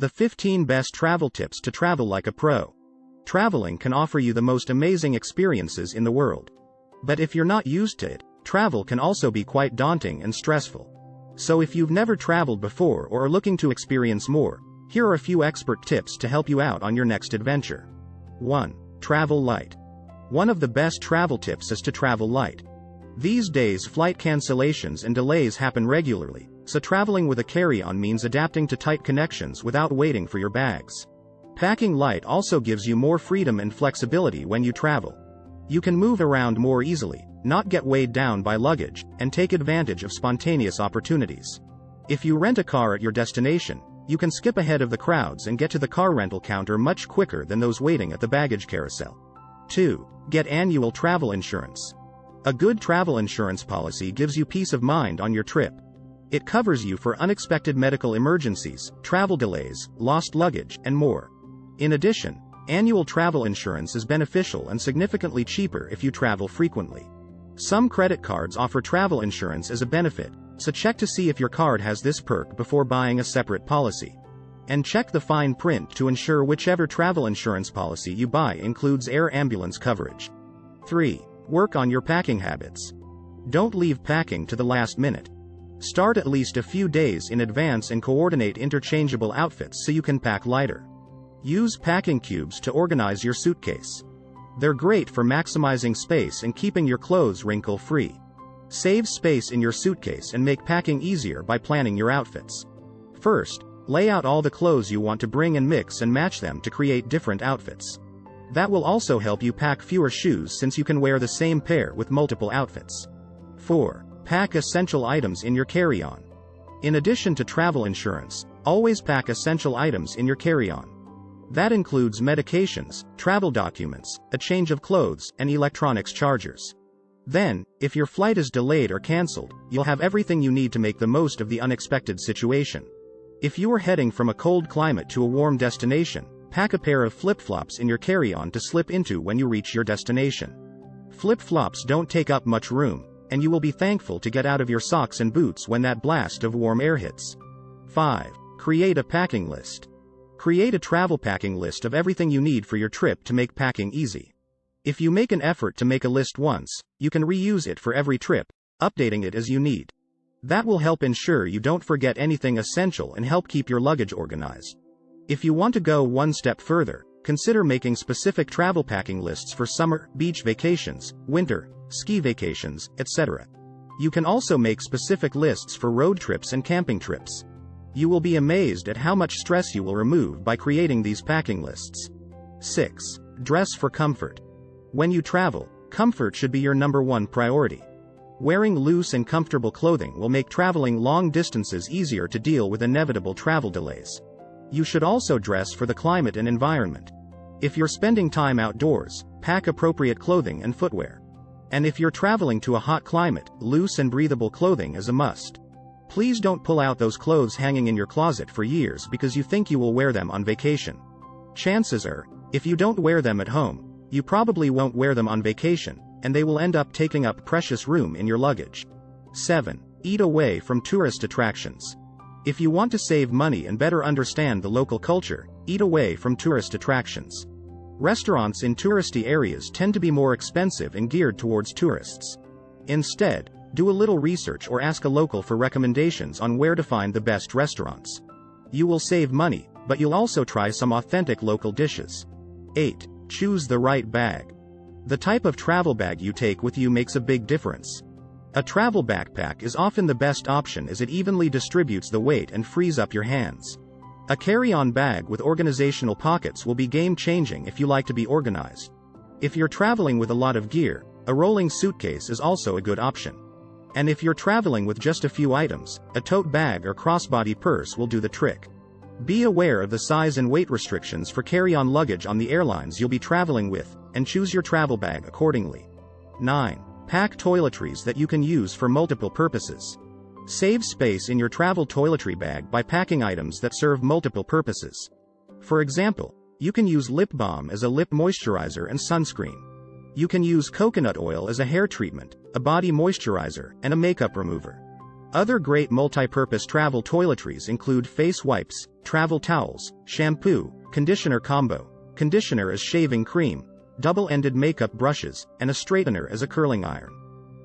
The 15 best travel tips to travel like a pro. Traveling can offer you the most amazing experiences in the world. But if you're not used to it, travel can also be quite daunting and stressful. So if you've never traveled before or are looking to experience more, here are a few expert tips to help you out on your next adventure. 1. Travel light. One of the best travel tips is to travel light. These days flight cancellations and delays happen regularly, so traveling with a carry-on means adapting to tight connections without waiting for your bags. Packing light also gives you more freedom and flexibility when you travel. You can move around more easily, not get weighed down by luggage, and take advantage of spontaneous opportunities. If you rent a car at your destination, you can skip ahead of the crowds and get to the car rental counter much quicker than those waiting at the baggage carousel. 2. Get annual travel insurance. A good travel insurance policy gives you peace of mind on your trip. It covers you for unexpected medical emergencies, travel delays, lost luggage, and more. In addition, annual travel insurance is beneficial and significantly cheaper if you travel frequently. Some credit cards offer travel insurance as a benefit, so check to see if your card has this perk before buying a separate policy. And check the fine print to ensure whichever travel insurance policy you buy includes air ambulance coverage. 3. Work on your packing habits. Don't leave packing to the last minute. Start at least a few days in advance and coordinate interchangeable outfits so you can pack lighter. Use packing cubes to organize your suitcase. They're great for maximizing space and keeping your clothes wrinkle-free. Save space in your suitcase and make packing easier by planning your outfits. First, lay out all the clothes you want to bring and mix and match them to create different outfits. That will also help you pack fewer shoes since you can wear the same pair with multiple outfits. 4. Pack essential items in your carry-on. In addition to travel insurance, always pack essential items in your carry-on. That includes medications, travel documents, a change of clothes, and electronics chargers. Then, if your flight is delayed or cancelled, you'll have everything you need to make the most of the unexpected situation. If you are heading from a cold climate to a warm destination, pack a pair of flip-flops in your carry-on to slip into when you reach your destination. Flip-flops don't take up much room, and you will be thankful to get out of your socks and boots when that blast of warm air hits. 5. Create a packing list. Create a travel packing list of everything you need for your trip to make packing easy. If you make an effort to make a list once, you can reuse it for every trip, updating it as you need. That will help ensure you don't forget anything essential and help keep your luggage organized. If you want to go one step further, consider making specific travel packing lists for summer, beach vacations, winter, ski vacations, etc. You can also make specific lists for road trips and camping trips. You will be amazed at how much stress you will remove by creating these packing lists. 6. Dress for comfort. When you travel, comfort should be your #1 priority. Wearing loose and comfortable clothing will make traveling long distances easier to deal with inevitable travel delays. You should also dress for the climate and environment. If you're spending time outdoors, pack appropriate clothing and footwear. And if you're traveling to a hot climate, loose and breathable clothing is a must. Please don't pull out those clothes hanging in your closet for years because you think you will wear them on vacation. Chances are, if you don't wear them at home, you probably won't wear them on vacation, and they will end up taking up precious room in your luggage. 7. Eat away from tourist attractions. If you want to save money and better understand the local culture, eat away from tourist attractions. Restaurants in touristy areas tend to be more expensive and geared towards tourists. Instead, do a little research or ask a local for recommendations on where to find the best restaurants. You will save money, but you'll also try some authentic local dishes. 8. Choose the right bag. The type of travel bag you take with you makes a big difference. A travel backpack is often the best option as it evenly distributes the weight and frees up your hands. A carry-on bag with organizational pockets will be game-changing if you like to be organized. If you're traveling with a lot of gear, a rolling suitcase is also a good option. And if you're traveling with just a few items, a tote bag or crossbody purse will do the trick. Be aware of the size and weight restrictions for carry-on luggage on the airlines you'll be traveling with, and choose your travel bag accordingly. 9. Pack toiletries that you can use for multiple purposes. Save space in your travel toiletry bag by packing items that serve multiple purposes. For example, you can use lip balm as a lip moisturizer and sunscreen. You can use coconut oil as a hair treatment, a body moisturizer, and a makeup remover. Other great multi-purpose travel toiletries include face wipes, travel towels, shampoo, conditioner combo, conditioner as shaving cream, double-ended makeup brushes, and a straightener as a curling iron.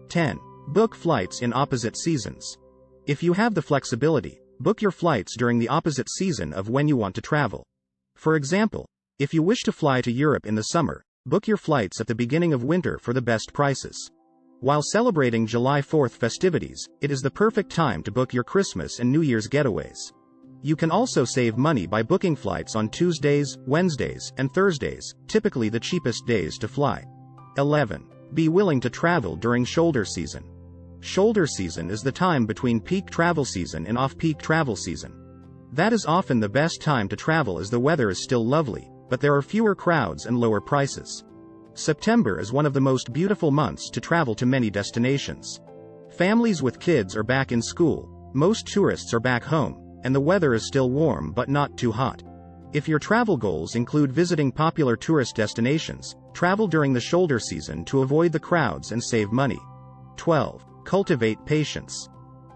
10. Book flights in opposite seasons. If you have the flexibility, book your flights during the opposite season of when you want to travel. For example, if you wish to fly to Europe in the summer, book your flights at the beginning of winter for the best prices. While celebrating July 4th festivities, it is the perfect time to book your Christmas and New Year's getaways. You can also save money by booking flights on Tuesdays, Wednesdays, and Thursdays, typically the cheapest days to fly. 11. Be willing to travel during shoulder season. Shoulder season is the time between peak travel season and off-peak travel season. That is often the best time to travel as the weather is still lovely, but there are fewer crowds and lower prices. September is one of the most beautiful months to travel to many destinations. Families with kids are back in school, most tourists are back home, and the weather is still warm but not too hot. If your travel goals include visiting popular tourist destinations, travel during the shoulder season to avoid the crowds and save money. 12. Cultivate patience.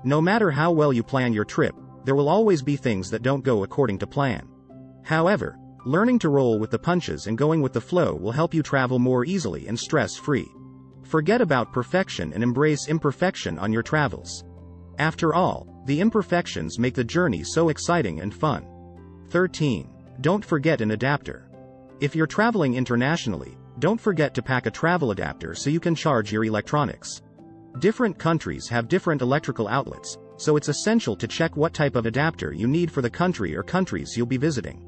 No matter how well you plan your trip, there will always be things that don't go according to plan. However, learning to roll with the punches and going with the flow will help you travel more easily and stress-free. Forget about perfection and embrace imperfection on your travels. After all, the imperfections make the journey so exciting and fun. 13. Don't forget an adapter. If you're traveling internationally, don't forget to pack a travel adapter so you can charge your electronics. Different countries have different electrical outlets, so it's essential to check what type of adapter you need for the country or countries you'll be visiting.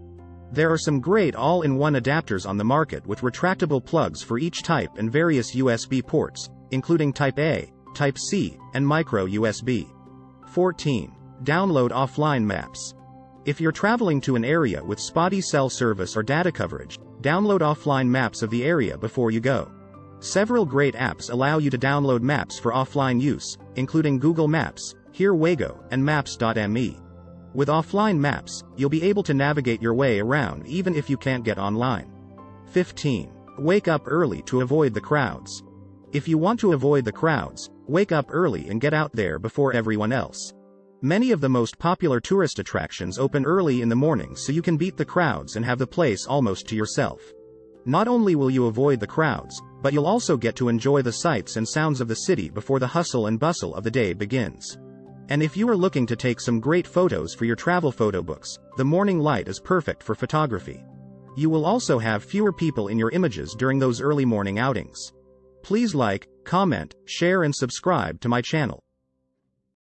There are some great all-in-one adapters on the market with retractable plugs for each type and various USB ports, including Type A, Type C, and micro USB. 14. Download offline maps. If you're traveling to an area with spotty cell service or data coverage, download offline maps of the area before you go. Several great apps allow you to download maps for offline use, including Google Maps, Here Wago, and Maps.me. With offline maps, you'll be able to navigate your way around even if you can't get online. 15. Wake up early to avoid the crowds. If you want to avoid the crowds, wake up early and get out there before everyone else. Many of the most popular tourist attractions open early in the morning so you can beat the crowds and have the place almost to yourself. Not only will you avoid the crowds, but you'll also get to enjoy the sights and sounds of the city before the hustle and bustle of the day begins. And if you are looking to take some great photos for your travel photo books, the morning light is perfect for photography. You will also have fewer people in your images during those early morning outings. Please like, comment, share and subscribe to my channel.